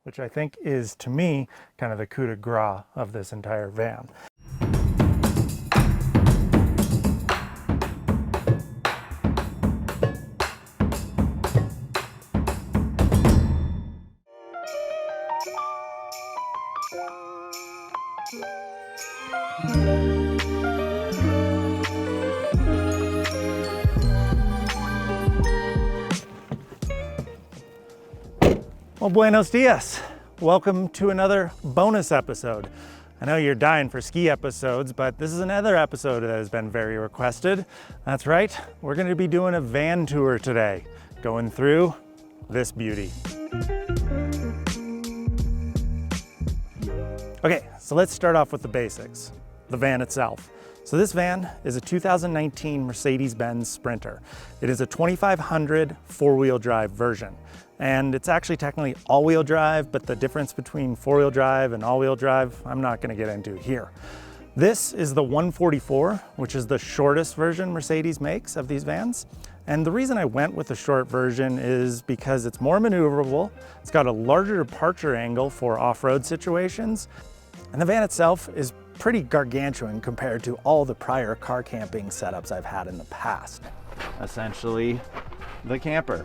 which I think is, to me, kind of the coup de grace of this entire van. Well, buenos dias. Welcome to another bonus episode. I know you're dying for ski episodes, but this is another episode that has been very requested. That's right, we're going to be doing a van tour today, going through this beauty. Okay, so let's start off with the basics, the van itself. So this van is a 2019 Mercedes-Benz Sprinter. It is a 2500 four-wheel drive version. And it's actually technically all-wheel drive, but the difference between four-wheel drive and all-wheel drive, I'm not gonna get into here. This is the 144, which is the shortest version Mercedes makes of these vans. And the reason I went with the short version is because it's more maneuverable, it's got a larger departure angle for off-road situations, and the van itself is pretty gargantuan compared to all the prior car camping setups I've had in the past. Essentially, the camper.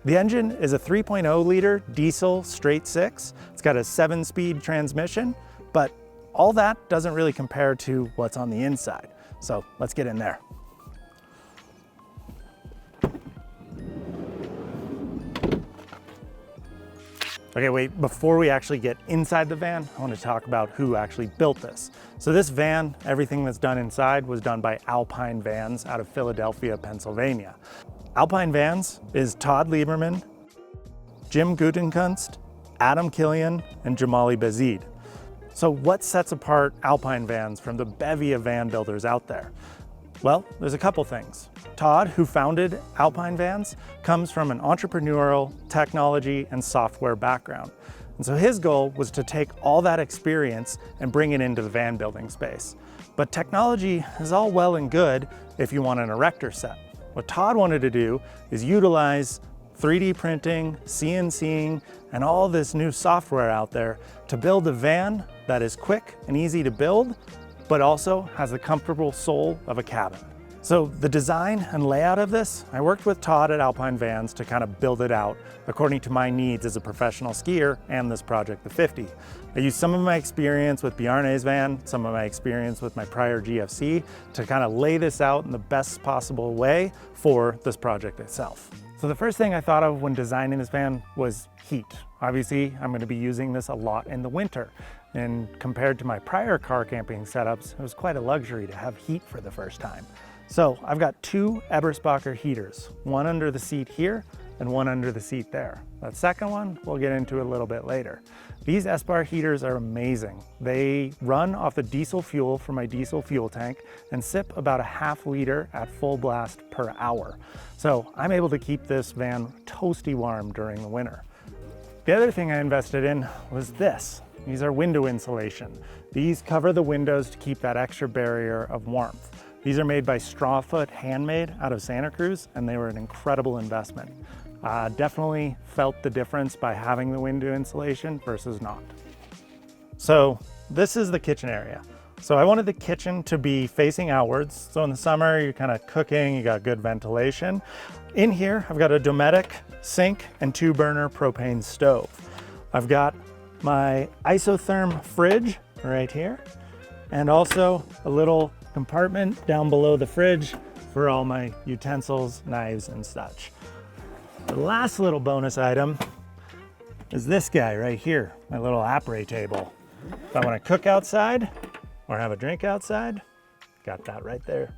The engine is a 3.0 liter diesel straight six. It's got a 7-speed transmission, but all that doesn't really compare to what's on the inside. So let's get in there. Okay, wait, before we actually get inside the van, I want to talk about who actually built this. So this van, everything that's done inside was done by Alpine Vans out of Philadelphia, Pennsylvania. Alpine Vans is Todd Lieberman, Jim Gutenkunst, Adam Killian, and Jamali Bazid. So what sets apart Alpine Vans from the bevy of van builders out there? Well, there's a couple things. Todd, who founded Alpine Vans, comes from an entrepreneurial, technology, and software background. And so his goal was to take all that experience and bring it into the van building space. But technology is all well and good if you want an erector set. What Todd wanted to do is utilize 3D printing, CNCing, and all this new software out there to build a van that is quick and easy to build, but also has the comfortable soul of a cabin. So the design and layout of this, I worked with Todd at Alpine Vans to kind of build it out according to my needs as a professional skier and this project, the 50. I used some of my experience with Bjarne's van, some of my experience with my prior GFC to kind of lay this out in the best possible way for this project itself. So the first thing I thought of when designing this van was heat. Obviously, I'm going to be using this a lot in the winter. And compared to my prior car camping setups, it was quite a luxury to have heat for the first time. So I've got two Eberspacher heaters, one under the seat here and one under the seat there. That second one we'll get into a little bit later. These Espar heaters are amazing. They run off the diesel fuel from my diesel fuel tank and sip about a ½ liter at full blast per hour. So I'm able to keep this van toasty warm during the winter. The other thing I invested in was this. These are window insulation. These cover the windows to keep that extra barrier of warmth. These are made by Strawfoot Handmade out of Santa Cruz, and they were an incredible investment. Definitely felt the difference by having the window insulation versus not. So this is the kitchen area. So I wanted the kitchen to be facing outwards. So in the summer, you're kind of cooking, you got good ventilation. In here, I've got a Dometic sink and 2-burner propane stove. I've got my isotherm fridge right here, and also a little compartment down below the fridge for all my utensils, knives, and such. The last little bonus item is this guy right here, my little apres table. If I want to cook outside or have a drink outside, got that right there.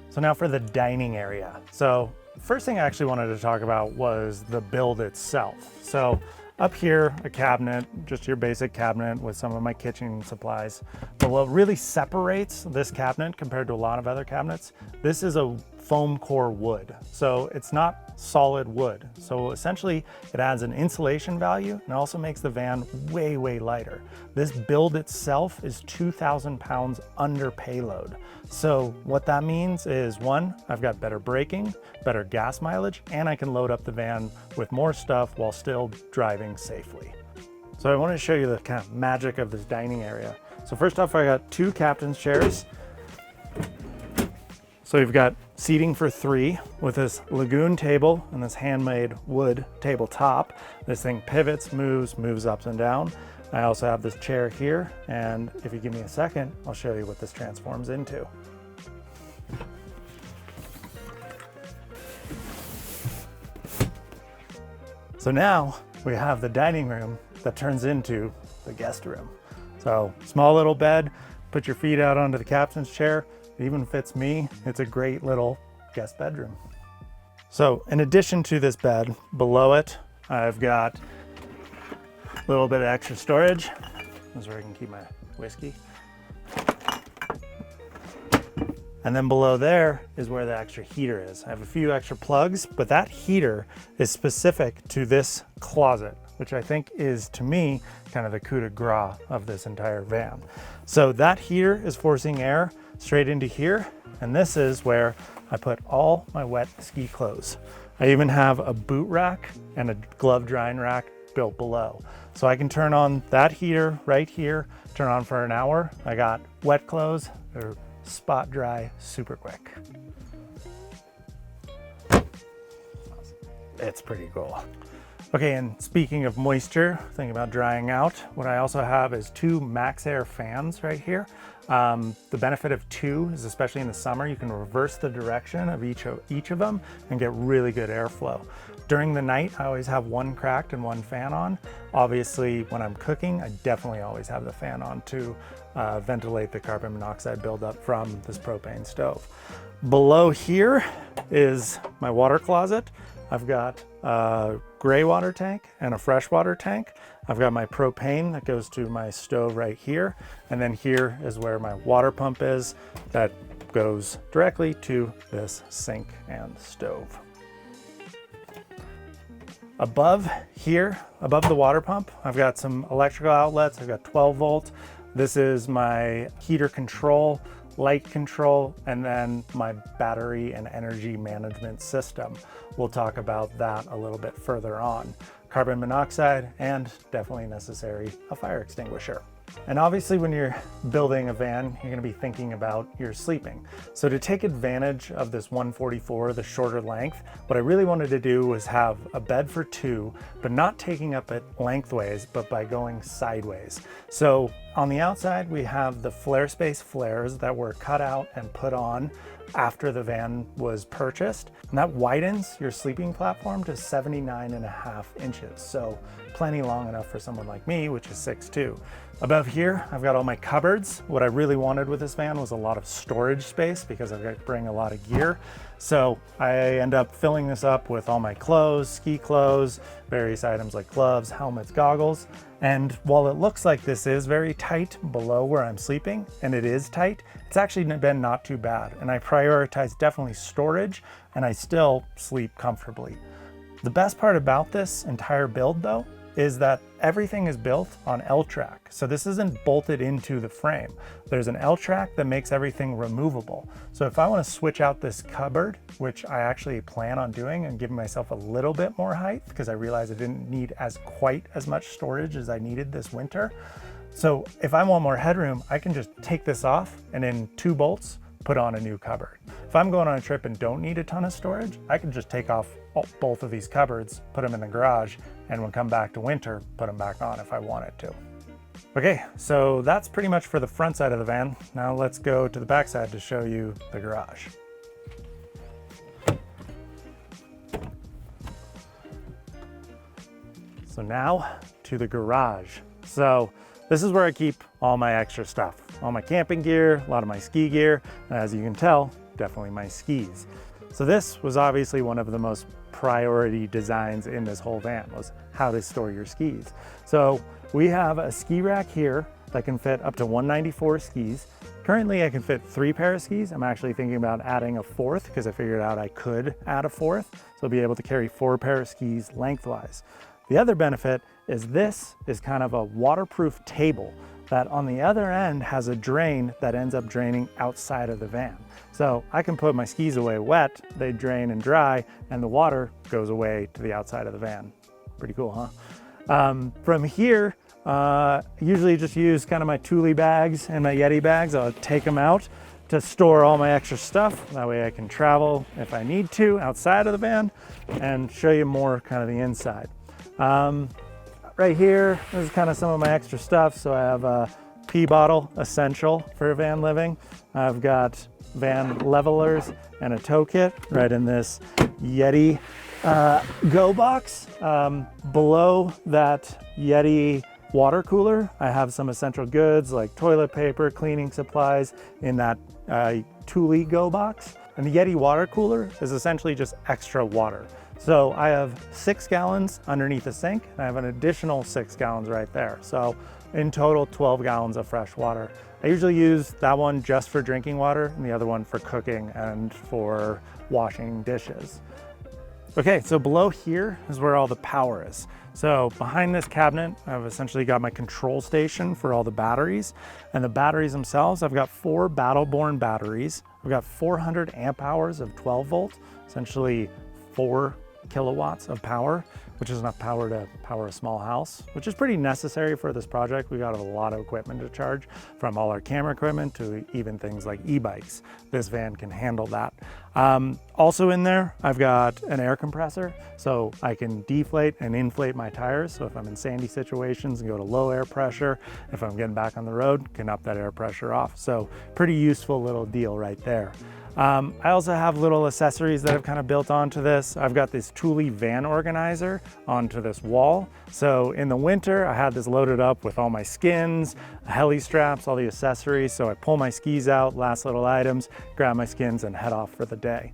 So now for the dining area. So first thing I actually wanted to talk about was the build itself. So up here, a cabinet, just your basic cabinet with some of my kitchen supplies. But what really separates this cabinet compared to a lot of other cabinets, this is a foam core wood. So it's not solid wood. So essentially it adds an insulation value and also makes the van way, way lighter. This build itself is 2,000 pounds under payload. So what that means is, one, I've got better braking, better gas mileage, and I can load up the van with more stuff while still driving safely. So I want to show you the kind of magic of this dining area. So first off, I got 2 captain's chairs. So you've got seating for 3 with this lagoon table and this handmade wood tabletop. This thing pivots, moves up and down. I also have this chair here, and if you give me a second, I'll show you what this transforms into. So now we have the dining room that turns into the guest room. So small little bed, put your feet out onto the captain's chair. It even fits me. It's a great little guest bedroom. So in addition to this bed, below it, I've got a little bit of extra storage. This is where I can keep my whiskey. And then below there is where the extra heater is. I have a few extra plugs, but that heater is specific to this closet, which I think is, to me, kind of the coup de grace of this entire van. So that heater is forcing air straight into here, and this is where I put all my wet ski clothes. I even have a boot rack and a glove drying rack built below. So I can turn on that heater right here, turn on for an hour. I got wet clothes, they're spot dry super quick. It's pretty cool. Okay, and speaking of moisture, thinking about drying out, what I also have is 2 Max Air fans right here. The benefit of 2 is, especially in the summer, you can reverse the direction of each of them and get really good airflow. During the night, I always have 1 cracked and 1 fan on. Obviously, when I'm cooking, I definitely always have the fan on to ventilate the carbon monoxide buildup from this propane stove. Below here is my water closet. I've got a gray water tank and a freshwater tank. I've got my propane that goes to my stove right here. And then here is where my water pump is that goes directly to this sink and stove. Above here, above the water pump, I've got some electrical outlets. I've got 12 volt. This is my heater control, light control, and then my battery and energy management system. We'll talk about that a little bit further on. Carbon monoxide, and definitely necessary, a fire extinguisher. And obviously when you're building a van, you're gonna be thinking about your sleeping. So to take advantage of this 144, the shorter length, what I really wanted to do was have a bed for 2, but not taking up it lengthways, but by going sideways. So on the outside, we have the flare space flares that were cut out and put on after the van was purchased. And that widens your sleeping platform to 79.5 inches. So plenty long enough for someone like me, which is 6'2". Above here, I've got all my cupboards. What I really wanted with this van was a lot of storage space because I've got to bring a lot of gear. So I end up filling this up with all my clothes, ski clothes, various items like gloves, helmets, goggles. And while it looks like this is very tight below where I'm sleeping, and it is tight, it's actually been not too bad. And I prioritize definitely storage, and I still sleep comfortably. The best part about this entire build though, is that everything is built on L-track. So this isn't bolted into the frame. There's an L-track that makes everything removable. So if I want to switch out this cupboard, which I actually plan on doing and giving myself a little bit more height because I realized I didn't need quite as much storage as I needed this winter. So if I want more headroom, I can just take this off and in 2 bolts, put on a new cupboard. If I'm going on a trip and don't need a ton of storage, I can just take off both of these cupboards, put them in the garage, and when I come back to winter, put them back on if I wanted to. Okay, so that's pretty much for the front side of the van. Now let's go to the back side to show you the garage. So now to the garage. So this is where I keep all my extra stuff, all my camping gear, a lot of my ski gear, and as you can tell, definitely my skis. So this was obviously one of the most priority designs in this whole van, was how to store your skis. So we have a ski rack here that can fit up to 194 skis. Currently I can fit 3 pair of skis. I'm actually thinking about adding a 4th because I figured out I could add a 4th. So I'll be able to carry 4 pair of skis lengthwise. The other benefit is this is kind of a waterproof table that on the other end has a drain that ends up draining outside of the van. So I can put my skis away wet, they drain and dry, and the water goes away to the outside of the van. Pretty cool, huh? From here, usually just use kind of my Thule bags and my Yeti bags. I'll take them out to store all my extra stuff. That way I can travel if I need to outside of the van and show you more kind of the inside. Right here, this is kind of some of my extra stuff. So I have a pee bottle, essential for van living. I've got van levelers and a tow kit right in this Yeti Go box. Below that Yeti water cooler, I have some essential goods like toilet paper, cleaning supplies in that Thule Go box. And the Yeti water cooler is essentially just extra water. So I have 6 gallons underneath the sink, and I have an additional 6 gallons right there. So in total, 12 gallons of fresh water. I usually use that one just for drinking water and the other one for cooking and for washing dishes. Okay, so below here is where all the power is. So behind this cabinet, I've essentially got my control station for all the batteries. And the batteries themselves, I've got 4 Battle-Born batteries. I've got 400 amp hours of 12 volt, essentially 4 kilowatts of power, which is enough power to power a small house, which is pretty necessary for this project. We got a lot of equipment to charge, from all our camera equipment to even things like e-bikes. This van can handle that. Also in there, I've got an air compressor, so I can deflate and inflate my tires. So if I'm in sandy situations and go to low air pressure, if I'm getting back on the road, can up that air pressure off. So pretty useful little deal right there. I also have little accessories that I've kind of built onto this. I've got this Thule van organizer onto this wall. So in the winter, I had this loaded up with all my skins, heli straps, all the accessories. So I pull my skis out, last little items, grab my skins and head off for the day.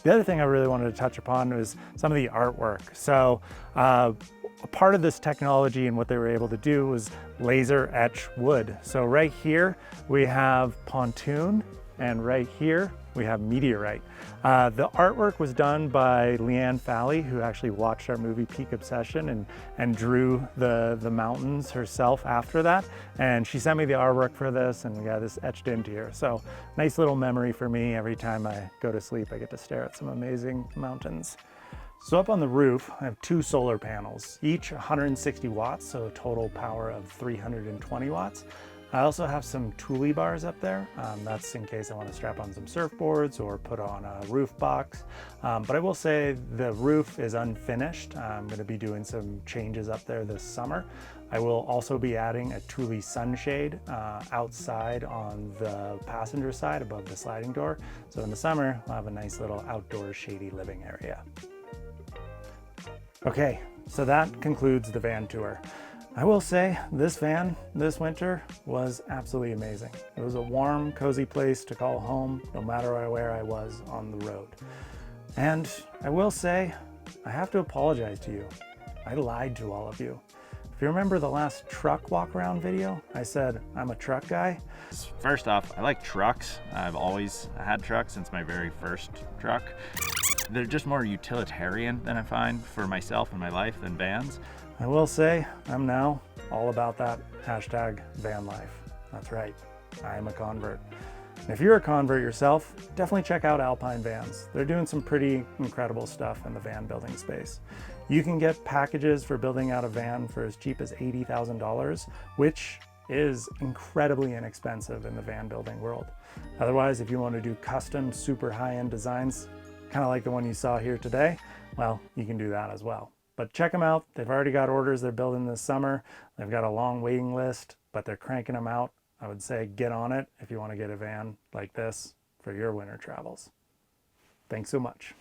The other thing I really wanted to touch upon was some of the artwork. So a part of this technology and what they were able to do was laser etch wood. So right here we have pontoon, and right here we have meteorite. The artwork was done by Leanne Falley, who actually watched our movie Peak Obsession and drew the mountains herself after that. And she sent me the artwork for this, and we got this etched into here. So nice little memory for me. Every time I go to sleep, I get to stare at some amazing mountains. So up on the roof, I have 2 solar panels, each 160 watts, so a total power of 320 watts. I also have some Thule bars up there. That's in case I want to strap on some surfboards or put on a roof box. But I will say the roof is unfinished. I'm going to be doing some changes up there this summer. I will also be adding a Thule sunshade outside on the passenger side above the sliding door. So in the summer, I'll have a nice little outdoor shady living area. Okay, so that concludes the van tour. I will say this van this winter was absolutely amazing. It was a warm, cozy place to call home no matter where I was on the road. And I will say, I have to apologize to you. I lied to all of you. If you remember the last truck walk around video, I said I'm a truck guy. First off, I like trucks. I've always had trucks since my very first truck. They're just more utilitarian than I find for myself and my life than vans. I will say I'm now all about that hashtag van life. That's right, I am a convert. And if you're a convert yourself, definitely check out Alpine Vans. They're doing some pretty incredible stuff in the van building space. You can get packages for building out a van for as cheap as $80,000, which is incredibly inexpensive in the van building world. Otherwise, if you want to do custom, super high-end designs, kind of like the one you saw here today, well, you can do that as well. But check them out. They've already got orders they're building this summer. They've got a long waiting list, but they're cranking them out. I would say get on it if you want to get a van like this for your winter travels. Thanks so much.